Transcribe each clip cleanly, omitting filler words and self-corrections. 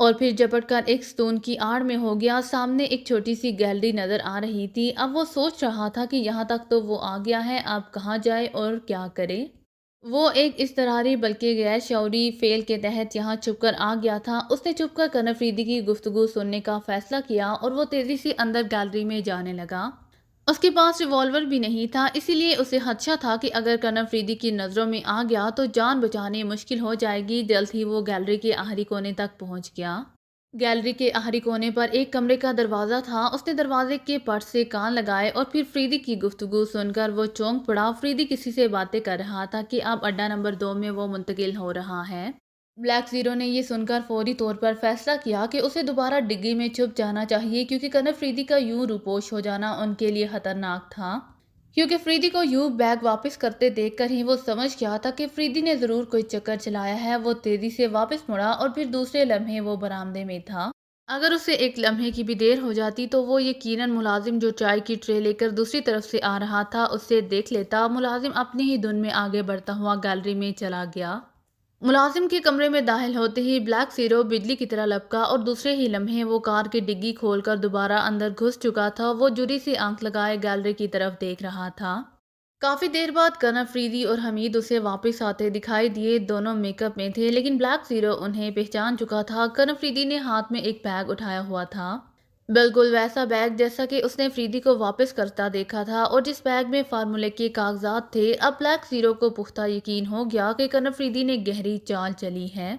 اور پھر جپٹ کر ایک ستون کی آڑ میں ہو گیا۔ سامنے ایک چھوٹی سی گیلری نظر آ رہی تھی۔ اب وہ سوچ رہا تھا کہ یہاں تک تو وہ آ گیا ہے، اب کہاں جائے اور کیا کرے۔ وہ ایک اضطراری بلکہ غیر شعوری فعل کے تحت یہاں چھپ کر آ گیا تھا۔ اس نے چھپ کر کنر افریدی کی گفتگو سننے کا فیصلہ کیا اور وہ تیزی سے اندر گیلری میں جانے لگا۔ اس کے پاس ریوالور بھی نہیں تھا، اسی لیے اسے خدشہ تھا کہ اگر کنر افریدی کی نظروں میں آ گیا تو جان بچانی مشکل ہو جائے گی۔ جلد ہی وہ گیلری کے آخری کونے تک پہنچ گیا۔ گیلری کے آخری کونے پر ایک کمرے کا دروازہ تھا۔ اس نے دروازے کے پٹ سے کان لگائے اور پھر فریدی کی گفتگو سن کر وہ چونک پڑا۔ فریدی کسی سے باتیں کر رہا تھا کہ اب اڈا نمبر 2 میں وہ منتقل ہو رہا ہے۔ بلیک زیرو نے یہ سن کر فوری طور پر فیصلہ کیا کہ اسے دوبارہ ڈگی میں چھپ جانا چاہیے، کیونکہ کنر فریدی کا یوں روپوش ہو جانا ان کے لیے خطرناک تھا۔ کیونکہ فریدی کو یوں بیگ واپس کرتے دیکھ کر ہی وہ سمجھ گیا تھا کہ فریدی نے ضرور کوئی چکر چلایا ہے۔ وہ تیزی سے واپس مڑا اور پھر دوسرے لمحے وہ برآمدے میں تھا۔ اگر اسے ایک لمحے کی بھی دیر ہو جاتی تو وہ یقیناً ملازم جو چائے کی ٹرے لے کر دوسری طرف سے آ رہا تھا اسے دیکھ لیتا۔ ملازم اپنی ہی دھن میں آگے بڑھتا ہوا گیلری میں چلا گیا۔ ملازم کے کمرے میں داخل ہوتے ہی بلیک زیرو بجلی کی طرح لپکا اور دوسرے ہی لمحے وہ کار کی ڈگی کھول کر دوبارہ اندر گھس چکا تھا۔ وہ جری سے آنکھ لگائے گیلری کی طرف دیکھ رہا تھا۔ کافی دیر بعد کنر فریدی اور حمید اسے واپس آتے دکھائی دیے۔ دونوں میک اپ میں تھے لیکن بلیک زیرو انہیں پہچان چکا تھا۔ کنر فریدی نے ہاتھ میں ایک بیگ اٹھایا ہوا تھا، بالکل ویسا بیگ جیسا کہ اس نے فریدی کو واپس کرتا دیکھا تھا اور جس بیگ میں فارمولے کے کاغذات تھے۔ اب بلیک زیرو کو پختہ یقین ہو گیا کہ کنر فریدی نے گہری چال چلی ہے۔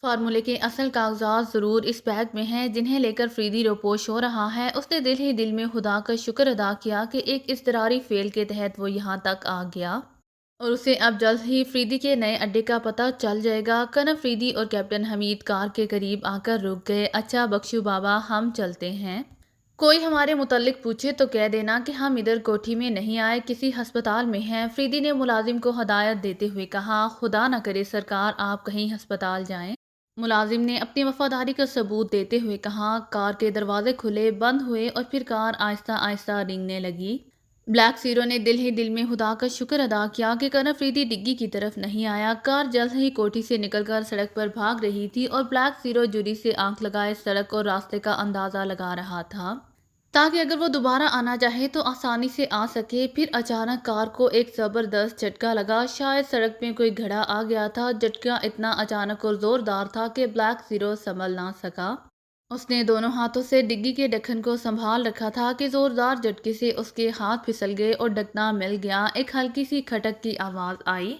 فارمولے کے اصل کاغذات ضرور اس بیگ میں ہیں جنہیں لے کر فریدی روپوش ہو رہا ہے۔ اس نے دل ہی دل میں خدا کا شکر ادا کیا کہ ایک اضطراری فعل کے تحت وہ یہاں تک آ گیا اور اسے اب جلد ہی فریدی کے نئے اڈے کا پتہ چل جائے گا۔ کنر فریدی اور کیپٹن حمید کار کے قریب آ کر رک گئے۔ اچھا بخشو بابا، ہم چلتے ہیں۔ کوئی ہمارے متعلق پوچھے تو کہہ دینا کہ ہم ادھر کوٹھی میں نہیں آئے، کسی ہسپتال میں ہیں۔ فریدی نے ملازم کو ہدایت دیتے ہوئے کہا۔ خدا نہ کرے سرکار آپ کہیں ہسپتال جائیں۔ ملازم نے اپنی وفاداری کا ثبوت دیتے ہوئے کہا۔ کار کے دروازے کھلے، بند ہوئے اور پھر کار آہستہ آہستہ رینگنے لگی۔ بلیک زیرو نے دل ہی دل میں خدا کا شکر ادا کیا کہ کنر فریدی ڈگی کی طرف نہیں آیا۔ کار جلد ہی کوٹھی سے نکل کر سڑک پر بھاگ رہی تھی اور بلیک زیرو جری سے آنکھ لگائے سڑک اور راستے کا اندازہ لگا رہا تھا تاکہ اگر وہ دوبارہ آنا چاہے تو آسانی سے آ سکے۔ پھر اچانک کار کو ایک زبردست جھٹکا لگا، شاید سڑک میں کوئی گھڑا آ گیا تھا۔ جھٹکا اتنا اچانک اور زوردار تھا کہ بلیک زیرو سنبھل نہ سکا۔ اس نے دونوں ہاتھوں سے ڈگی کے ڈھکن کو سنبھال رکھا تھا کہ زوردار جھٹکے سے اس کے ہاتھ پھسل گئے اور ڈھکنا مل گیا۔ ایک ہلکی سی کھٹک کی آواز آئی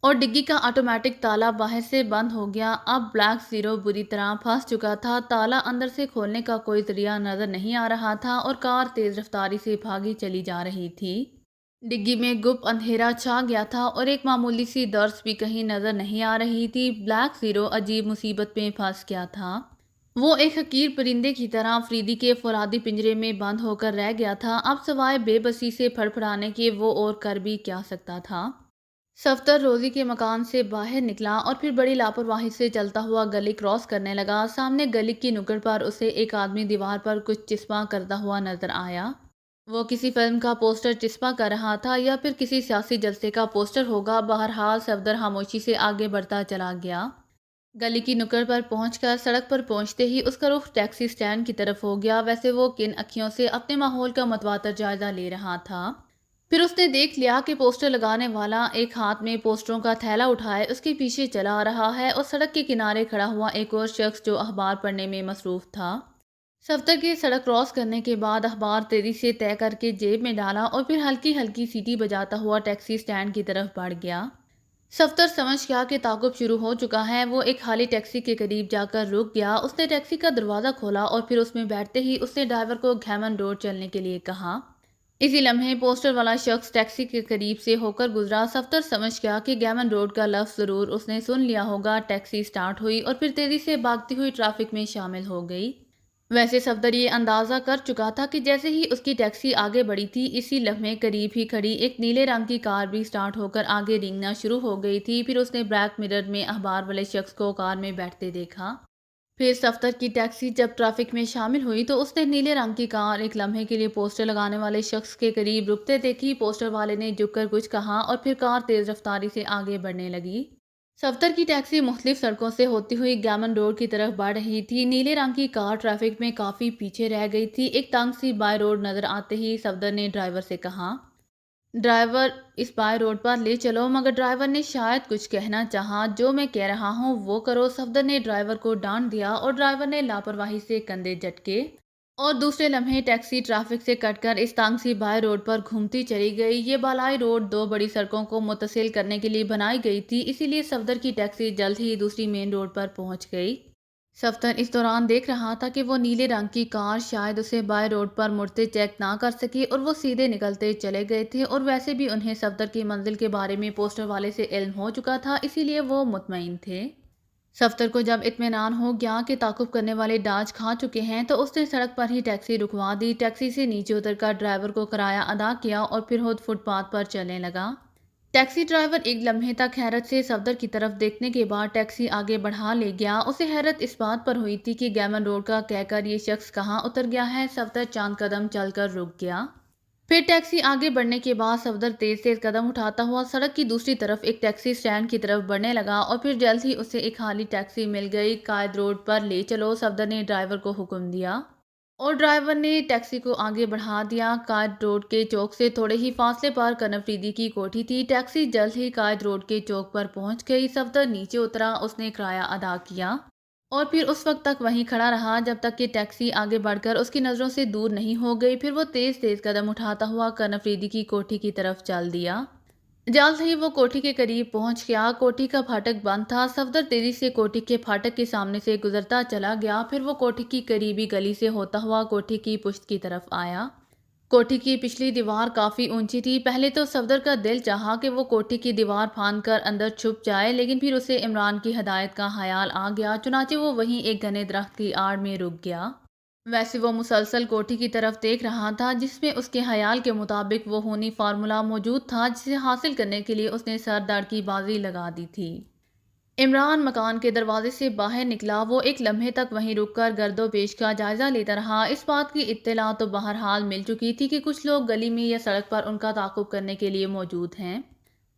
اور ڈگی کا آٹومیٹک تالا باہر سے بند ہو گیا۔ اب بلیک زیرو بری طرح پھنس چکا تھا۔ تالا اندر سے کھولنے کا کوئی ذریعہ نظر نہیں آ رہا تھا اور کار تیز رفتاری سے بھاگی چلی جا رہی تھی۔ ڈگی میں گپ اندھیرا چھا گیا تھا اور ایک معمولی سی درس بھی کہیں نظر نہیں آ رہی تھی۔ بلیک زیرو عجیب مصیبت میں پھنس گیا تھا۔ وہ ایک حقیر پرندے کی طرح فریدی کے فولادی پنجرے میں بند ہو کر رہ گیا تھا۔ اب سوائے بے بسی سے پھڑ پھڑانے کے وہ اور کر بھی کیا سکتا تھا۔ صفدر روزی کے مکان سے باہر نکلا اور پھر بڑی لاپرواہی سے چلتا ہوا گلی کراس کرنے لگا۔ سامنے گلی کی نکڑ پر اسے ایک آدمی دیوار پر کچھ چسپاں کرتا ہوا نظر آیا۔ وہ کسی فلم کا پوسٹر چسپاں کر رہا تھا یا پھر کسی سیاسی جلسے کا پوسٹر ہوگا۔ بہرحال صفدر خاموشی سے آگے بڑھتا چلا گیا۔ گلی کی نکڑ پر پہنچ کر سڑک پر پہنچتے ہی اس کا رخ ٹیکسی سٹینڈ کی طرف ہو گیا۔ ویسے وہ کن اکھیوں سے اپنے ماحول کا متواتر جائزہ لے رہا تھا۔ پھر اس نے دیکھ لیا کہ پوسٹر لگانے والا ایک ہاتھ میں پوسٹروں کا تھیلا اٹھائے اس کے پیچھے چلا آ رہا ہے اور سڑک کے کنارے کھڑا ہوا ایک اور شخص جو اخبار پڑھنے میں مصروف تھا۔ صفدر کے سڑک کراس کرنے کے بعد اخبار تیزی سے طے کر کے جیب میں ڈالا اور پھر ہلکی ہلکی سیٹی بجاتا ہوا ٹیکسی سٹینڈ کی طرف بڑھ گیا۔ صفدر سمجھ گیا کہ تعاقب شروع ہو چکا ہے۔ وہ ایک خالی ٹیکسی کے قریب جا کر رک گیا۔ اس نے ٹیکسی کا دروازہ کھولا اور پھر اس میں بیٹھتے ہی اس نے ڈرائیور کو گھیمن روڈ چلنے کے لیے کہا۔ اسی لمحے پوسٹر والا شخص ٹیکسی کے قریب سے ہو کر گزرا۔ صفدر سمجھ گیا کہ گھیمن روڈ کا لفظ ضرور اس نے سن لیا ہوگا۔ ٹیکسی سٹارٹ ہوئی اور پھر تیزی سے بھاگتی ہوئی ٹریفک میں شامل ہو گئی۔ ویسے صفدر یہ اندازہ کر چکا تھا کہ جیسے ہی اس کی ٹیکسی آگے بڑھی تھی اسی لمحے قریب ہی کھڑی ایک نیلے رنگ کی کار بھی سٹارٹ ہو کر آگے رینگنا شروع ہو گئی تھی۔ پھر اس نے بیک مرر میں اخبار والے شخص کو کار میں بیٹھتے دیکھا۔ پھر صفدر کی ٹیکسی جب ٹریفک میں شامل ہوئی تو اس نے نیلے رنگ کی کار ایک لمحے کے لیے پوسٹر لگانے والے شخص کے قریب رکتے دیکھی۔ پوسٹر والے نے جھک کر کچھ کہا اور پھر کار تیز رفتاری سے آگے بڑھنے لگی۔ صفدر کی ٹیکسی مختلف سڑکوں سے ہوتی ہوئی گیمن روڈ کی طرف بڑھ رہی تھی۔ نیلے رنگ کی کار ٹریفک میں کافی پیچھے رہ گئی تھی۔ ایک تنگ سی بائی روڈ نظر آتے ہی صفدر نے ڈرائیور سے کہا، ڈرائیور اس بائی روڈ پر لے چلو، مگر ڈرائیور نے شاید کچھ کہنا چاہا۔ جو میں کہہ رہا ہوں وہ کرو۔ صفدر نے ڈرائیور کو ڈانٹ دیا اور ڈرائیور نے لاپرواہی سے کندھے جھٹکے اور دوسرے لمحے ٹیکسی ٹریفک سے کٹ کر اس تنگ سی بائی روڈ پر گھومتی چلی گئی۔ یہ بالائی روڈ دو بڑی سڑکوں کو متصل کرنے کے لیے بنائی گئی تھی، اسی لیے صفدر کی ٹیکسی جلد ہی دوسری مین روڈ پر پہنچ گئی۔ صفدر اس دوران دیکھ رہا تھا کہ وہ نیلے رنگ کی کار شاید اسے بائی روڈ پر مڑتے چیک نہ کر سکی اور وہ سیدھے نکلتے چلے گئے تھے، اور ویسے بھی انہیں صفدر کی منزل کے بارے میں پوسٹر والے سے علم ہو چکا تھا، اسی لیے وہ مطمئن تھے۔ صفدر کو جب اطمینان ہو گیا کہ تعاقب کرنے والے ڈانچ کھا چکے ہیں تو اس نے سڑک پر ہی ٹیکسی رکوا دی۔ ٹیکسی سے نیچے اتر کر ڈرائیور کو کرایہ ادا کیا اور پھر خود فٹ پاتھ پر چلنے لگا۔ ٹیکسی ڈرائیور ایک لمحے تک حیرت سے صفدر کی طرف دیکھنے کے بعد ٹیکسی آگے بڑھا لے گیا۔ اسے حیرت اس بات پر ہوئی تھی کہ گیمن روڈ کا کہہ کر یہ شخص کہاں اتر گیا ہے۔ صفدر چند قدم چل کر رک گیا۔ پھر ٹیکسی آگے بڑھنے کے بعد صفدر تیز تیز قدم اٹھاتا ہوا سڑک کی دوسری طرف ایک ٹیکسی سٹینڈ کی طرف بڑھنے لگا، اور پھر جلد ہی اسے ایک خالی ٹیکسی مل گئی۔ قائد روڈ پر لے چلو، صفدر نے ڈرائیور کو حکم دیا اور ڈرائیور نے ٹیکسی کو آگے بڑھا دیا۔ قائد روڈ کے چوک سے تھوڑے ہی فاصلے پر کنفریدی کی کوٹھی تھی۔ ٹیکسی جلد ہی قائد روڈ کے چوک پر پہنچ گئی۔ صفدر نیچے اترا، اس نے کرایہ ادا کیا اور پھر اس وقت تک وہیں کھڑا رہا جب تک کہ ٹیکسی آگے بڑھ کر اس کی نظروں سے دور نہیں ہو گئی۔ پھر وہ تیز تیز قدم اٹھاتا ہوا کنفریدی کی کوٹھی کی طرف چل دیا۔ جلد ہی وہ کوٹھی کے قریب پہنچ گیا۔ کوٹھی کا پھاٹک بند تھا۔ صفدر تیزی سے کوٹھی کے پھاٹک کے سامنے سے گزرتا چلا گیا۔ پھر وہ کوٹھی کی قریبی گلی سے ہوتا ہوا کوٹھی کی پشت کی طرف آیا۔ کوٹھی کی پچھلی دیوار کافی اونچی تھی۔ پہلے تو صفدر کا دل چاہا کہ وہ کوٹھی کی دیوار پھاند کر اندر چھپ جائے، لیکن پھر اسے عمران کی ہدایت کا خیال آ گیا، چنانچہ وہ وہیں ایک گھنے درخت کی آڑ میں رک گیا۔ ویسے وہ مسلسل کوٹھی کی طرف دیکھ رہا تھا جس میں اس کے خیال کے مطابق وہ خونی فارمولہ موجود تھا جسے حاصل کرنے کے لیے اس نے سر دڑ کی بازی لگا دی تھی۔ عمران مکان کے دروازے سے باہر نکلا۔ وہ ایک لمحے تک وہیں رک کر گرد و پیش کا جائزہ لیتا رہا۔ اس بات کی اطلاع تو بہرحال مل چکی تھی کہ کچھ لوگ گلی میں یا سڑک پر ان کا تعاقب کرنے کے لیے موجود ہیں،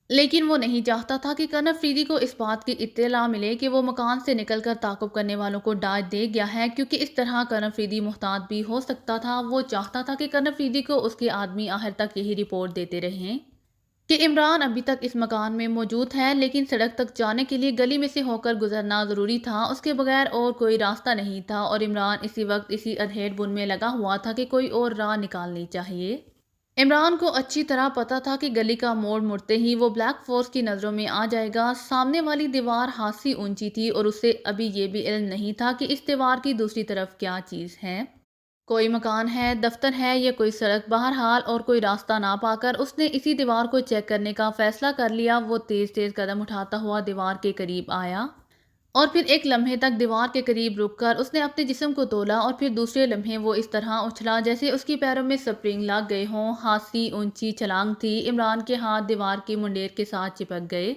لیکن وہ نہیں چاہتا تھا کہ کنفریدی کو اس بات کی اطلاع ملے کہ وہ مکان سے نکل کر تعاقب کرنے والوں کو ڈانٹ دے گیا ہے، کیونکہ اس طرح کنفریدی محتاط بھی ہو سکتا تھا۔ وہ چاہتا تھا کہ کنفریدی کو اس کے آدمی آخر تک یہی رپورٹ دیتے رہیں کہ عمران ابھی تک اس مکان میں موجود ہے، لیکن سڑک تک جانے کے لیے گلی میں سے ہو کر گزرنا ضروری تھا۔ اس کے بغیر اور کوئی راستہ نہیں تھا، اور عمران اسی وقت اسی ادھیڑ بن میں لگا ہوا تھا کہ کوئی اور راہ نکالنی چاہیے۔ عمران کو اچھی طرح پتا تھا کہ گلی کا موڑ مڑتے ہی وہ بلیک فورس کی نظروں میں آ جائے گا۔ سامنے والی دیوار خاصی اونچی تھی اور اسے ابھی یہ بھی علم نہیں تھا کہ اس دیوار کی دوسری طرف کیا چیز ہے، کوئی مکان ہے، دفتر ہے یا کوئی سڑک۔ بہرحال اور کوئی راستہ نہ پا کر اس نے اسی دیوار کو چیک کرنے کا فیصلہ کر لیا۔ وہ تیز تیز قدم اٹھاتا ہوا دیوار کے قریب آیا اور پھر ایک لمحے تک دیوار کے قریب رک کر اس نے اپنے جسم کو تولا، اور پھر دوسرے لمحے وہ اس طرح اچھلا جیسے اس کی پیروں میں سپرنگ لگ گئے ہوں۔ خاصی اونچی چھلانگ تھی۔ عمران کے ہاتھ دیوار کی منڈیر کے ساتھ چپک گئے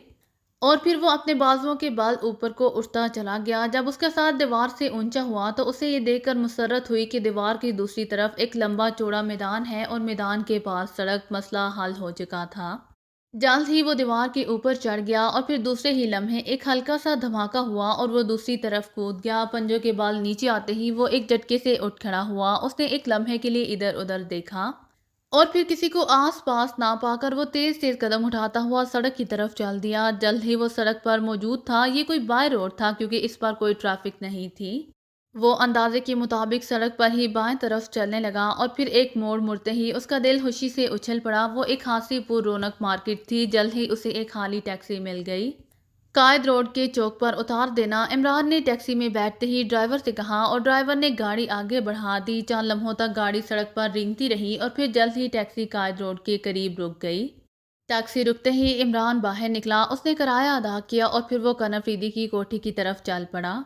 اور پھر وہ اپنے بازوؤں کے بل اوپر کو اٹھتا چلا گیا۔ جب اس کا ساتھ دیوار سے اونچا ہوا تو اسے یہ دیکھ کر مسرت ہوئی کہ دیوار کی دوسری طرف ایک لمبا چوڑا میدان ہے اور میدان کے پاس سڑک۔ مسئلہ حل ہو چکا تھا۔ جلد ہی وہ دیوار کے اوپر چڑھ گیا اور پھر دوسرے ہی لمحے ایک ہلکا سا دھماکہ ہوا اور وہ دوسری طرف کود گیا۔ پنجوں کے بال نیچے آتے ہی وہ ایک جھٹکے سے اٹھ کھڑا ہوا۔ اس نے ایک لمحے کے لیے ادھر ادھر دیکھا اور پھر کسی کو آس پاس نہ پا کر وہ تیز تیز قدم اٹھاتا ہوا سڑک کی طرف چل دیا۔ جلد ہی وہ سڑک پر موجود تھا۔ یہ کوئی بائی روڈ تھا کیونکہ اس پر کوئی ٹریفک نہیں تھی۔ وہ اندازے کے مطابق سڑک پر ہی بائیں طرف چلنے لگا اور پھر ایک موڑ مڑتے ہی اس کا دل خوشی سے اچھل پڑا۔ وہ ایک خاصی پر رونق مارکیٹ تھی۔ جلد ہی اسے ایک خالی ٹیکسی مل گئی۔ قائد روڈ کے چوک پر اتار دینا، عمران نے ٹیکسی میں بیٹھتے ہی ڈرائیور سے کہا اور ڈرائیور نے گاڑی آگے بڑھا دی۔ چند لمحوں تک گاڑی سڑک پر رینگتی رہی اور پھر جلد ہی ٹیکسی قائد روڈ کے قریب رک گئی۔ ٹیکسی رکتے ہی عمران باہر نکلا۔ اس نے کرایہ ادا کیا اور پھر وہ کنفریدی کی کوٹھی کی طرف چل پڑا۔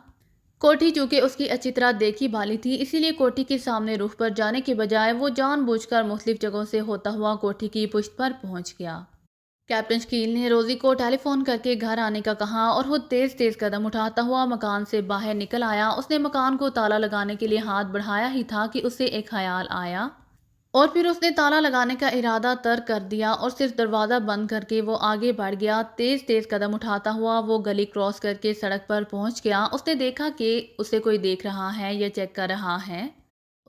کوٹھی چونکہ اس کی اچھی طرح دیکھی بھالی تھی، اسی لیے کوٹھی کے سامنے رخ پر جانے کے بجائے وہ جان بوجھ کر مختلف جگہوں سے ہوتا ہوا کوٹھی کی پشت پر پہنچ گیا۔ کیپٹن شکیل نے روزی کو ٹیلی فون کر کے گھر آنے کا کہا اور خود تیز تیز قدم اٹھاتا ہوا مکان سے باہر نکل آیا۔ اس نے مکان کو تالا لگانے کے لیے ہاتھ بڑھایا ہی تھا کہ اسے ایک خیال آیا۔ اور پھر اس نے تالا لگانے کا ارادہ ترک کر دیا اور صرف دروازہ بند کر کے وہ آگے بڑھ گیا۔ تیز تیز قدم اٹھاتا ہوا وہ گلی کراس کر کے سڑک پر پہنچ گیا۔ اس نے دیکھا کہ اسے کوئی دیکھ رہا ہے یا چیک کر رہا ہے۔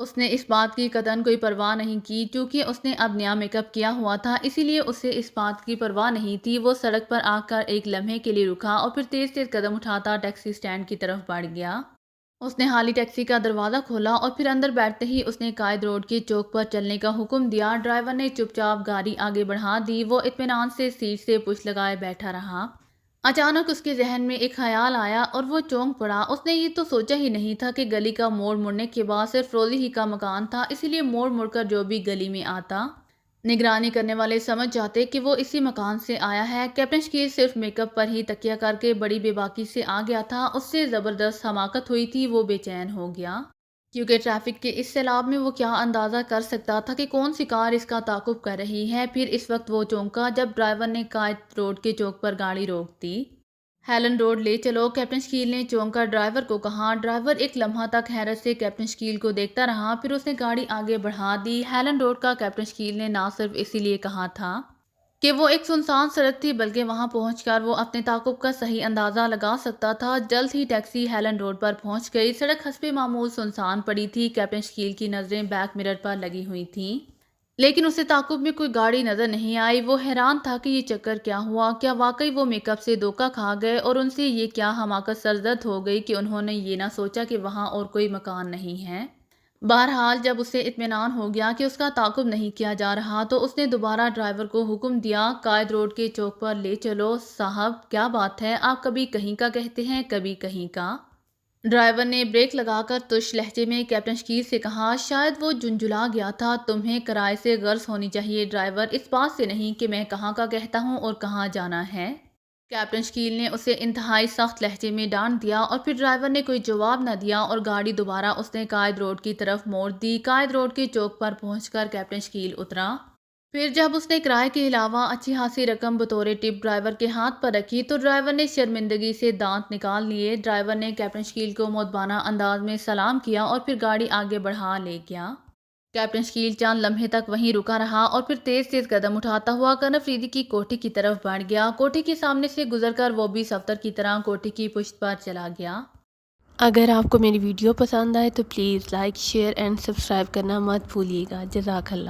اس نے اس بات کی قطعاً کوئی پرواہ نہیں کی، کیونکہ اس نے اب نیا میک اپ کیا ہوا تھا، اسی لیے اسے اس بات کی پرواہ نہیں تھی۔ وہ سڑک پر آ کر ایک لمحے کے لیے رکا اور پھر تیز تیز قدم اٹھاتا ٹیکسی اسٹینڈ کی طرف بڑھ گیا۔ اس نے حالی ٹیکسی کا دروازہ کھولا اور پھر اندر بیٹھتے ہی اس نے قائد روڈ کے چوک پر چلنے کا حکم دیا۔ ڈرائیور نے چپ چاپ گاڑی آگے بڑھا دی۔ وہ اطمینان سے سیٹ سے پشت لگائے بیٹھا رہا۔ اچانک اس کے ذہن میں ایک خیال آیا اور وہ چونک پڑا۔ اس نے یہ تو سوچا ہی نہیں تھا کہ گلی کا موڑ مڑنے کے بعد صرف روزی ہی کا مکان تھا، اسی لیے موڑ مڑ کر جو بھی گلی میں آتا، نگرانی کرنے والے سمجھ جاتے کہ وہ اسی مکان سے آیا ہے۔ کیپٹن شکیل صرف میک اپ پر ہی تکیہ کر کے بڑی بے باکی سے آ گیا تھا۔ اس سے زبردست حماقت ہوئی تھی۔ وہ بے چین ہو گیا، کیونکہ ٹریفک کے اس سیلاب میں وہ کیا اندازہ کر سکتا تھا کہ کون سی کار اس کا تعاقب کر رہی ہے۔ پھر اس وقت وہ چونکا جب ڈرائیور نے قائد روڈ کے چوک پر گاڑی روک دی۔ ہیلن روڈ لے چلو، کیپٹن شکیل نے چونک کر ڈرائیور کو کہا۔ ڈرائیور ایک لمحہ تک حیرت سے کیپٹن شکیل کو دیکھتا رہا، پھر اس نے گاڑی آگے بڑھا دی۔ ہیلن روڈ کا کیپٹن شکیل نے نہ صرف اسی لیے کہا تھا کہ وہ ایک سنسان سڑک تھی، بلکہ وہاں پہنچ کر وہ اپنے تعاقب کا صحیح اندازہ لگا سکتا تھا۔ جلد ہی ٹیکسی ہیلن روڈ پر پہنچ گئی۔ سڑک حسب معمول سنسان پڑی تھی۔ کیپٹن شکیل کی نظریں بیک مرر پر لگی ہوئی تھیں، لیکن اسے تعاقب میں کوئی گاڑی نظر نہیں آئی۔ وہ حیران تھا کہ یہ چکر کیا ہوا، کیا واقعی وہ میک اپ سے دھوکہ کھا گئے اور ان سے یہ کیا حماقت سرزد ہو گئی کہ انہوں نے یہ نہ سوچا کہ وہاں اور کوئی مکان نہیں ہے۔ بہرحال جب اسے اطمینان ہو گیا کہ اس کا تعاقب نہیں کیا جا رہا تو اس نے دوبارہ ڈرائیور کو حکم دیا، قائد روڈ کے چوک پر لے چلو۔ صاحب کیا بات ہے، آپ کبھی کہیں کا کہتے ہیں کبھی کہیں کا۔ ڈرائیور نے بریک لگا کر تش لہجے میں کیپٹن شکیل سے کہا۔ شاید وہ جھنجھلا گیا تھا۔ تمہیں کرائے سے غرض ہونی چاہیے ڈرائیور، اس بات سے نہیں کہ میں کہاں کا کہتا ہوں اور کہاں جانا ہے۔ کیپٹن شکیل نے اسے انتہائی سخت لہجے میں ڈانٹ دیا اور پھر ڈرائیور نے کوئی جواب نہ دیا اور گاڑی دوبارہ اس نے قائد روڈ کی طرف موڑ دی۔ قائد روڈ کے چوک پر پہنچ کر کیپٹن شکیل اترا۔ پھر جب اس نے کرائے کے علاوہ اچھی خاصی رقم بطور ٹپ ڈرائیور کے ہاتھ پر رکھی تو ڈرائیور نے شرمندگی سے دانت نکال لیے۔ ڈرائیور نے کیپٹن شکیل کو مؤدبانہ انداز میں سلام کیا اور پھر گاڑی آگے بڑھا لے گیا۔ کیپٹن شکیل چند لمحے تک وہیں رکا رہا اور پھر تیز تیز قدم اٹھاتا ہوا کنف ریدی کی کوٹھی کی طرف بڑھ گیا۔ کوٹھی کے سامنے سے گزر کر وہ بھی صفدر کی طرح کوٹھی کی پشت پر چلا گیا۔ اگر آپ کو میری ویڈیو پسند آئے تو please like, share and subscribe کرنا مت بھولیے گا۔ جزاک اللہ۔